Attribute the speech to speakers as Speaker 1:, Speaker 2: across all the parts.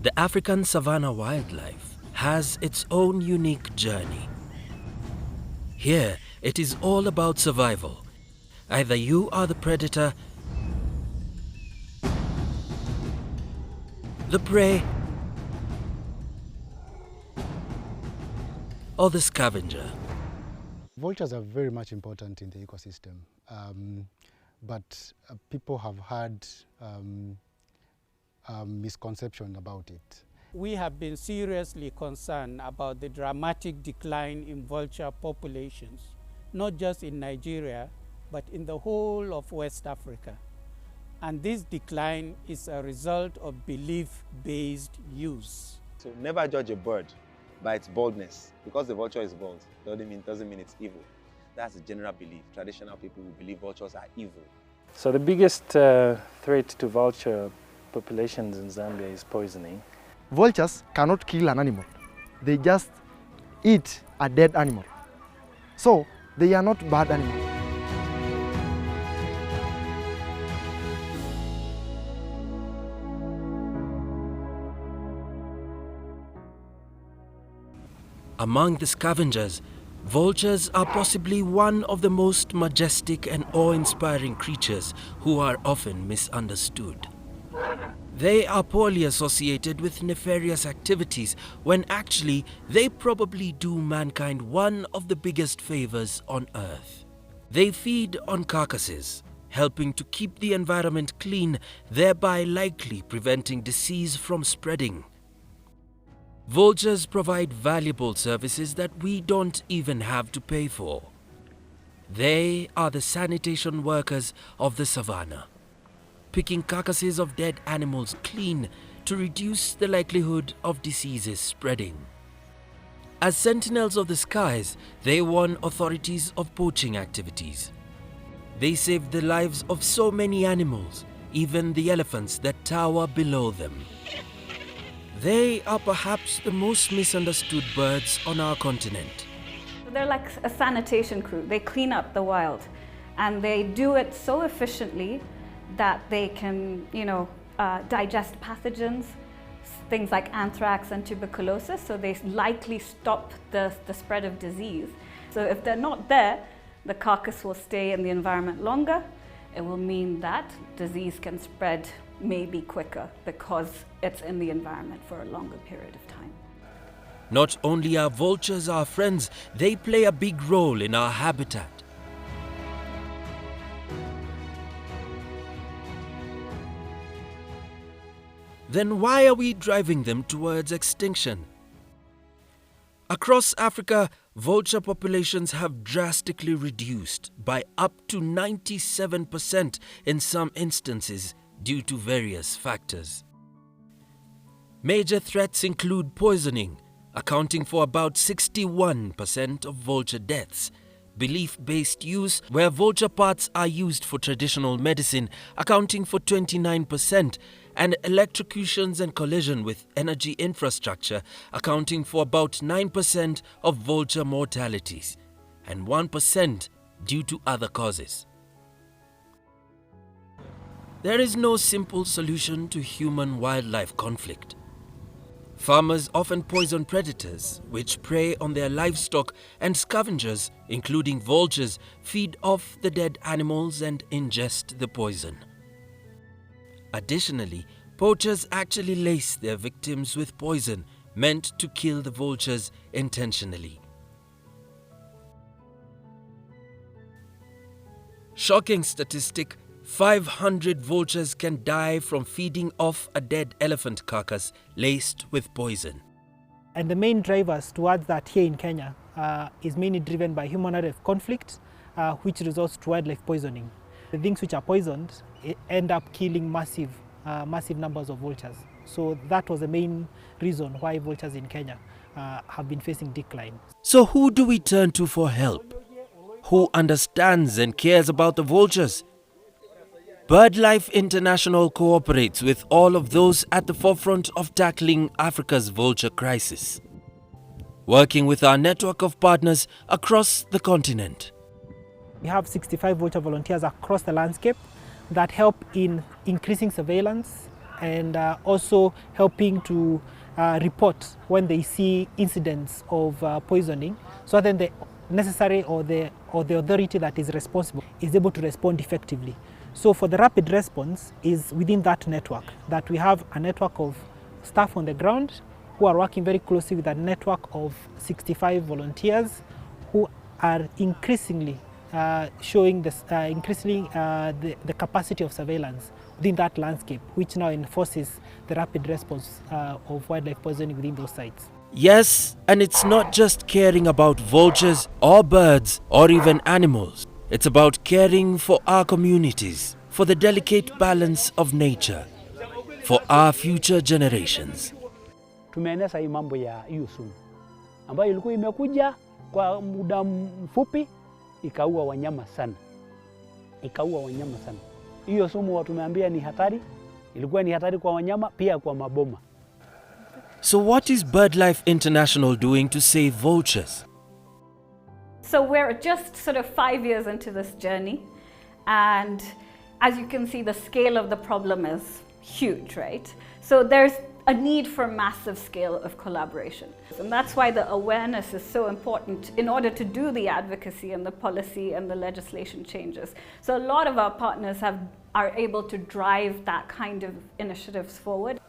Speaker 1: The African savanna wildlife has its own unique journey. Here, it is all about survival. Either you are the predator, the prey, or the scavenger.
Speaker 2: Vultures are very much important in the ecosystem, but people have had misconception about it.
Speaker 3: We have been seriously concerned about the dramatic decline in vulture populations, not just in Nigeria, but in the whole of West Africa. And this decline is a result of belief-based use.
Speaker 4: So never judge a bird by its boldness. Because the vulture is bold doesn't mean it's evil. That's the general belief. Traditional people will believe vultures are evil.
Speaker 5: So the biggest threat to vulture populations in Zambia is poisoning.
Speaker 6: Vultures cannot kill an animal. They just eat a dead animal. So they are not bad animals.
Speaker 1: Among the scavengers, vultures are possibly one of the most majestic and awe-inspiring creatures who are often misunderstood. They are poorly associated with nefarious activities when actually they probably do mankind one of the biggest favors on Earth. They feed on carcasses, helping to keep the environment clean, thereby likely preventing disease from spreading. Vultures provide valuable services that we don't even have to pay for. They are the sanitation workers of the savannah, picking carcasses of dead animals clean to reduce the likelihood of diseases spreading. As sentinels of the skies, they warn authorities of poaching activities. They save the lives of so many animals, even the elephants that tower below them. They are perhaps the most misunderstood birds on our continent.
Speaker 7: They're like a sanitation crew. They clean up the wild, and they do it so efficiently that they can, digest pathogens, things like anthrax and tuberculosis, so they likely stop the spread of disease. So if they're not there, the carcass will stay in the environment longer. It will mean that disease can spread maybe quicker because it's in the environment for a longer period of time.
Speaker 1: Not only are vultures our friends, they play a big role in our habitat. Then why are we driving them towards extinction? Across Africa, vulture populations have drastically reduced by up to 97% in some instances due to various factors. Major threats include poisoning, accounting for about 61% of vulture deaths, belief-based use, where vulture parts are used for traditional medicine, accounting for 29%, and electrocutions and collision with energy infrastructure, accounting for about 9% of vulture mortalities, and 1% due to other causes. There is no simple solution to human-wildlife conflict. Farmers often poison predators, which prey on their livestock, and scavengers, including vultures, feed off the dead animals and ingest the poison. Additionally, poachers actually lace their victims with poison meant to kill the vultures intentionally. Shocking statistic: 500 vultures can die from feeding off a dead elephant carcass laced with poison.
Speaker 8: And the main drivers towards that here in Kenya is mainly driven by human-wildlife conflict, which results to wildlife poisoning. The things which are poisoned end up killing massive numbers of vultures. So that was the main reason why vultures in Kenya have been facing decline.
Speaker 1: So who do we turn to for help? Who understands and cares about the vultures? BirdLife International cooperates with all of those at the forefront of tackling Africa's vulture crisis, working with our network of partners across the continent.
Speaker 8: We have 65 vulture volunteers across the landscape that help in increasing surveillance and also helping to report when they see incidents of poisoning, so then the necessary or the authority that is responsible is able to respond effectively. So for the rapid response is within that network, that we have a network of staff on the ground who are working very closely with a network of 65 volunteers who are increasingly showing this, the capacity of surveillance within that landscape, which now enforces the rapid response of wildlife poisoning within those sites.
Speaker 1: Yes, and it's not just caring about vultures or birds or even animals. It's about caring for our communities, for the delicate balance of nature, for our future generations.
Speaker 9: Tumeeneza hii mambo ya hiyo sumu ambayo ilikuwa imekuja kwa muda mfupi ikaua wanyama sana. Hiyo sumu watu tumeambia ni hatari, ilikuwa ni hatari kwa wanyama pia kwa maboma.
Speaker 1: So what is BirdLife International doing to save vultures?
Speaker 7: So we're just sort of 5 years into this journey, and as you can see, the scale of the problem is huge, right? So there's a need for massive scale of collaboration. And that's why the awareness is so important in order to do the advocacy and the policy and the legislation changes. So a lot of our partners are able to drive that kind of initiatives forward.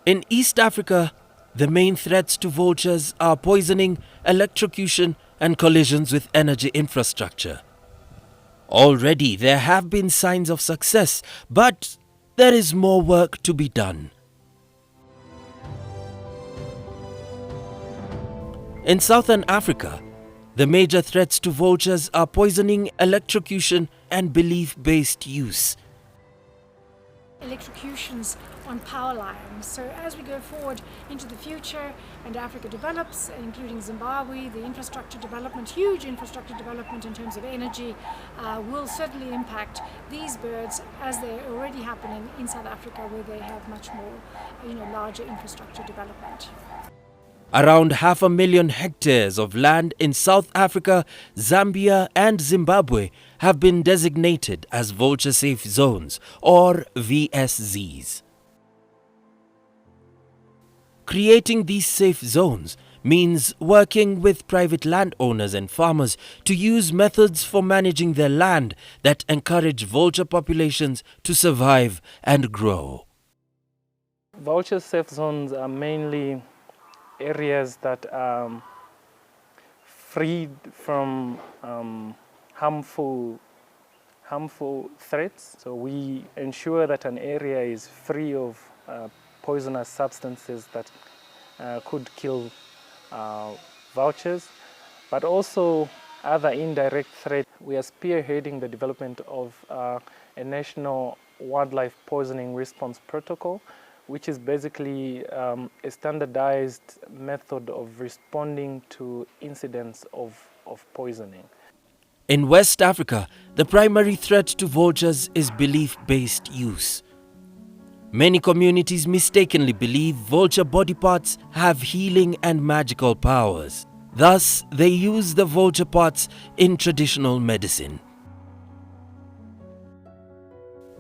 Speaker 1: In East Africa, the main threats to vultures are poisoning, electrocution, and collisions with energy infrastructure. Already there have been signs of success, but there is more work to be done. In Southern Africa, the major threats to vultures are poisoning, electrocution, and belief-based use.
Speaker 10: Electrocutions on power lines. So as we go forward into the future and Africa develops, including Zimbabwe, the infrastructure development, huge infrastructure development in terms of energy, will certainly impact these birds as they're already happening in South Africa, where they have much more, larger infrastructure development.
Speaker 1: Around 500,000 hectares of land in South Africa, Zambia and Zimbabwe have been designated as vulture safe zones, or VSZs. Creating these safe zones means working with private landowners and farmers to use methods for managing their land that encourage vulture populations to survive and grow.
Speaker 5: Vulture safe zones are mainly areas that are freed from harmful threats. So we ensure that an area is free of poisonous substances that could kill vultures, but also other indirect threats. We are spearheading the development of a national wildlife poisoning response protocol, which is basically a standardized method of responding to incidents of poisoning.
Speaker 1: In West Africa, the primary threat to vultures is belief-based use. Many communities mistakenly believe vulture body parts have healing and magical powers. Thus, they use the vulture parts in traditional medicine.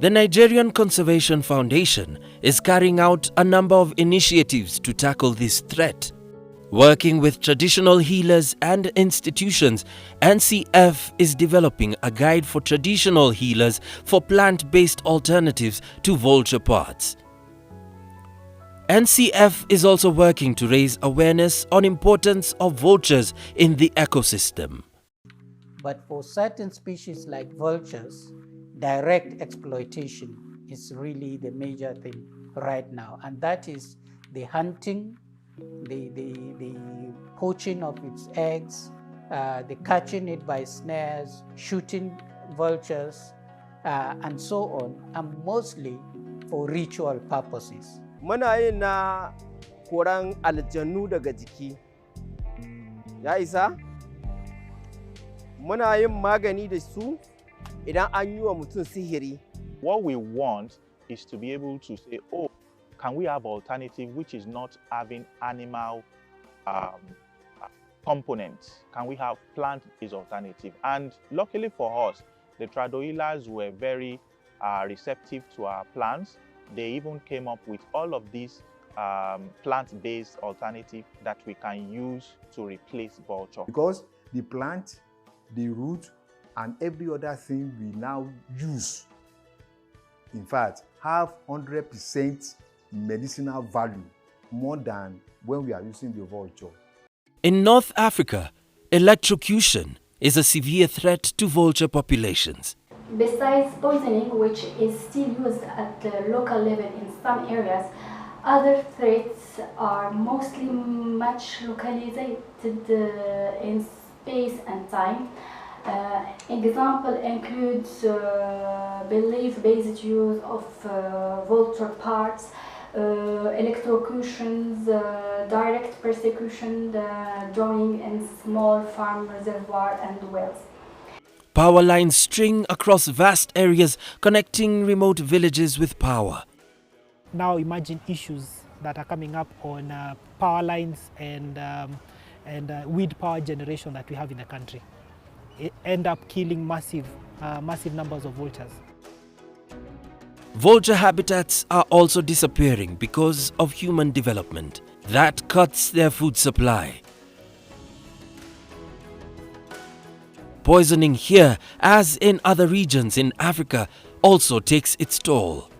Speaker 1: The Nigerian Conservation Foundation is carrying out a number of initiatives to tackle this threat. Working with traditional healers and institutions, NCF is developing a guide for traditional healers for plant-based alternatives to vulture parts. NCF is also working to raise awareness on importance of vultures in the ecosystem.
Speaker 3: But for certain species like vultures, direct exploitation is really the major thing right now, and that is the hunting, the poaching of its eggs, the catching it by snares, shooting vultures, and so on, and mostly for ritual purposes.
Speaker 11: Muna yin na koran aljannu daga jiki. Ya isa? Muna yin magani da su idan an yi wa mutum sihiri.
Speaker 12: What we want is to be able to say, oh, can we have alternative which is not having animal components? Can we have plant-based alternative? And luckily for us, the trado healers were very receptive to our plans. they even came up with all of these plant-based alternative that we can use to replace vulture.
Speaker 13: Because the plant, the root, and every other thing we now use, in fact, have 100% medicinal value, more than when we are using the vulture.
Speaker 1: In North Africa, electrocution is a severe threat to vulture populations.
Speaker 14: Besides poisoning, which is still used at the local level in some areas, other threats are mostly much localized in space and time. Example includes belief-based use of vulture parts, electrocutions, direct persecution, drawing in small farm reservoir and wells.
Speaker 1: Power lines string across vast areas connecting remote villages with power.
Speaker 8: Now imagine issues that are coming up on power lines and wind power generation that we have in the country. It end up killing massive numbers of vultures.
Speaker 1: Vulture habitats are also disappearing because of human development. That cuts their food supply. Poisoning here, as in other regions in Africa, also takes its toll.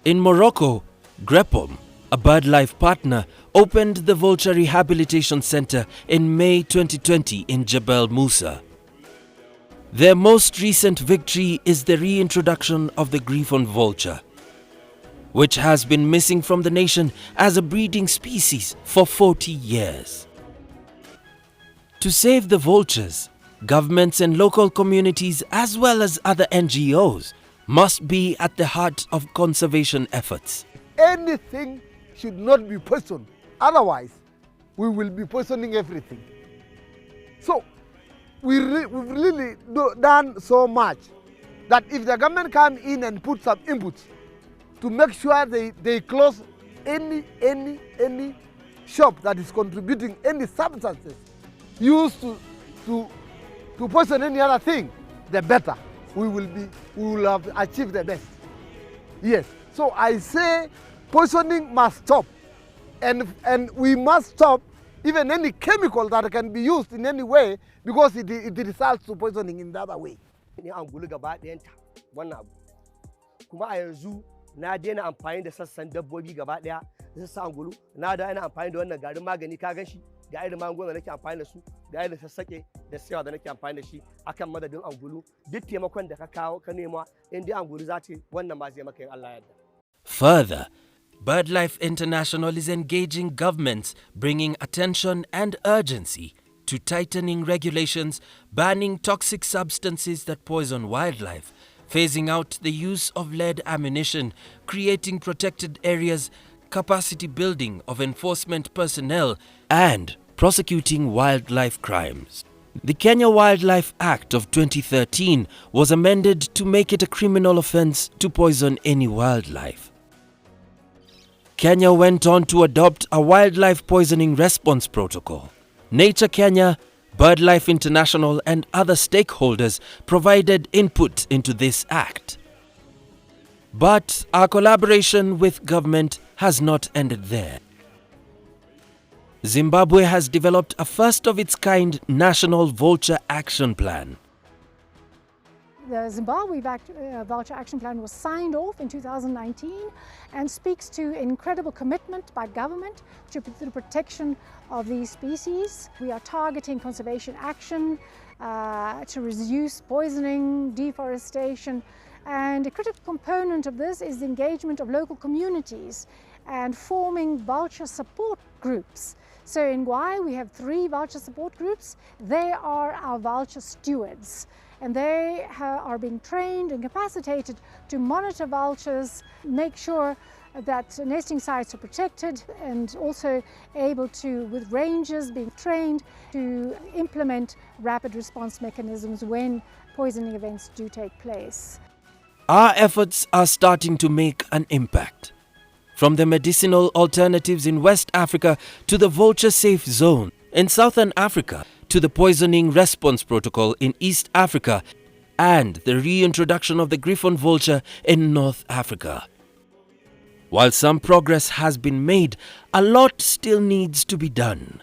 Speaker 1: In Morocco, Grepom, a BirdLife partner, opened the Vulture Rehabilitation Center in May 2020 in Jebel Musa. Their most recent victory is the reintroduction of the griffon vulture, which has been missing from the nation as a breeding species for 40 years. To save the vultures, governments and local communities as well as other NGOs must be at the heart of conservation efforts.
Speaker 15: Anything should not be poisoned, otherwise we will be poisoning everything. So we've really done so much that if the government come in and put some inputs to make sure they close any shop that is contributing any substances used to poison any other thing, the better. We will have achieved the best. Yes. So I say poisoning must stop, and we must stop even any chemical that can be used in any way, because it results to poisoning in the other way.
Speaker 11: Ni angulu gaba ɗayanta wannan abu. Kuma a yanzu na daina amfani da sassan dabbobi gaba ɗaya, sassan angulu. Na da ina amfani da wannan garin magani ka gan shi, ga irin magungunan da nake amfani da su, ga irin sassaƙe da sayawa da nake amfani da shi akan madadin angulu. Duk taimakon da ka kawo ka nema in dai angulu za ta wannan ma zai maka in Allah ya yarda.
Speaker 1: Further, BirdLife International is engaging governments, bringing attention and urgency to tightening regulations, banning toxic substances that poison wildlife, phasing out the use of lead ammunition, creating protected areas, capacity building of enforcement personnel, and prosecuting wildlife crimes. The Kenya Wildlife Act of 2013 was amended to make it a criminal offense to poison any wildlife. Kenya went on to adopt a wildlife poisoning response protocol. Nature Kenya, BirdLife International and other stakeholders provided input into this act. But our collaboration with government has not ended there. Zimbabwe has developed a first-of-its-kind national vulture action plan.
Speaker 10: The Zimbabwe Vulture Action Plan was signed off in 2019 and speaks to incredible commitment by government to the protection of these species. We are targeting conservation action to reduce poisoning, deforestation, and a critical component of this is the engagement of local communities and forming vulture support groups. So in Gwai we have 3 vulture support groups. They are our vulture stewards, and they are being trained and capacitated to monitor vultures, make sure that nesting sites are protected, and also able to, with rangers being trained, to implement rapid response mechanisms when poisoning events do take place.
Speaker 1: Our efforts are starting to make an impact. From the medicinal alternatives in West Africa to the vulture safe zone in Southern Africa, to the poisoning response protocol in East Africa, and the reintroduction of the griffon vulture in North Africa. While some progress has been made, a lot still needs to be done.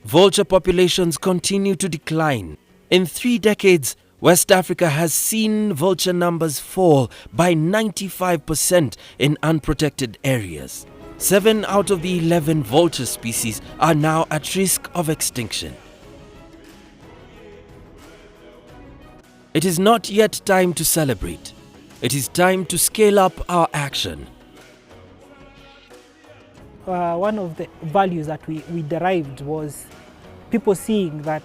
Speaker 1: Vulture populations continue to decline. In 3 decades, West Africa has seen vulture numbers fall by 95% in unprotected areas. 7 out of the 11 vulture species are now at risk of extinction. It is not yet time to celebrate. It is time to scale up our action.
Speaker 8: One of the values that we derived was people seeing that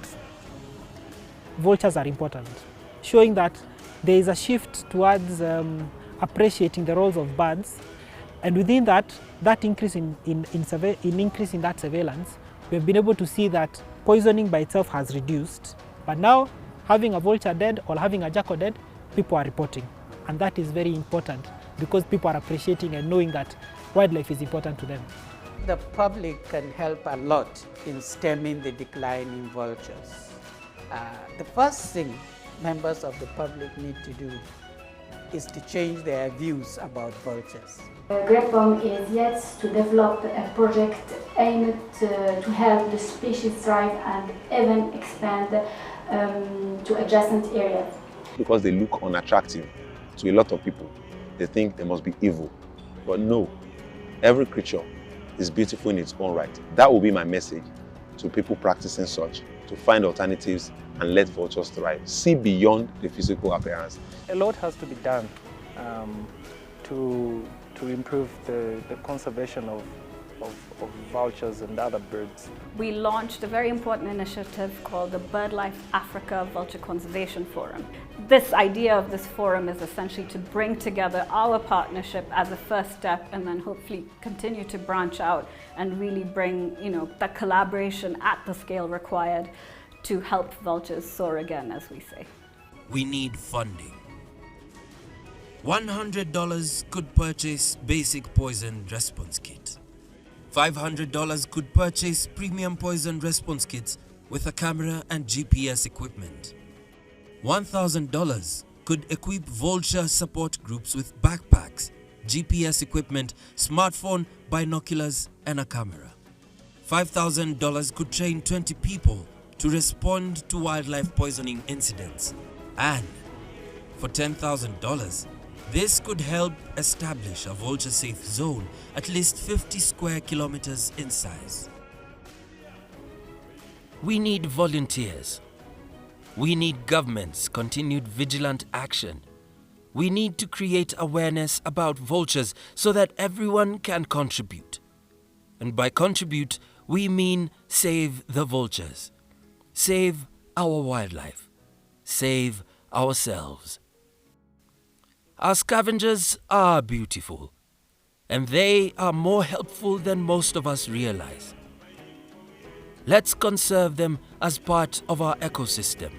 Speaker 8: vultures are important, showing that there is a shift towards appreciating the roles of birds, and within that increase in that surveillance, we have been able to see that poisoning by itself has reduced, but now having a vulture dead or having a jackal dead, people are reporting, and that is very important because people are appreciating and knowing that wildlife is important to them.
Speaker 3: The public can help a lot in stemming the decline in vultures. The first thing members of the public need to do is to change their views about vultures.
Speaker 14: GREPOM is yet to develop a project aimed to help the species thrive and even expand to adjacent areas.
Speaker 4: Because they look unattractive to a lot of people, they think they must be evil. But no, every creature is beautiful in its own right. That will be my message to people practicing such, to find alternatives and let vultures thrive. See beyond the physical appearance.
Speaker 5: A lot has to be done to improve the conservation of vultures and other birds.
Speaker 7: We launched a very important initiative called the BirdLife Africa Vulture Conservation Forum. This idea of this forum is essentially to bring together our partnership as a first step and then hopefully continue to branch out and really bring, that collaboration at the scale required to help vultures soar again, as we say.
Speaker 1: We need funding. $100 could purchase basic poison response kit. $500 could purchase premium poison response kits with a camera and GPS equipment. $1,000 could equip vulture support groups with backpacks, GPS equipment, smartphone, binoculars, and a camera. $5,000 could train 20 people to respond to wildlife poisoning incidents. And for $10,000, this could help establish a vulture-safe zone at least 50 square kilometers in size. We need volunteers. We need government's continued vigilant action. We need to create awareness about vultures so that everyone can contribute. And by contribute, we mean save the vultures. Save our wildlife. Save ourselves. Our scavengers are beautiful, and they are more helpful than most of us realize. Let's conserve them as part of our ecosystem.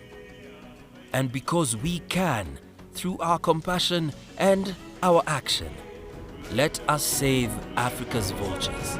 Speaker 1: And because we can, through our compassion and our action, let us save Africa's vultures.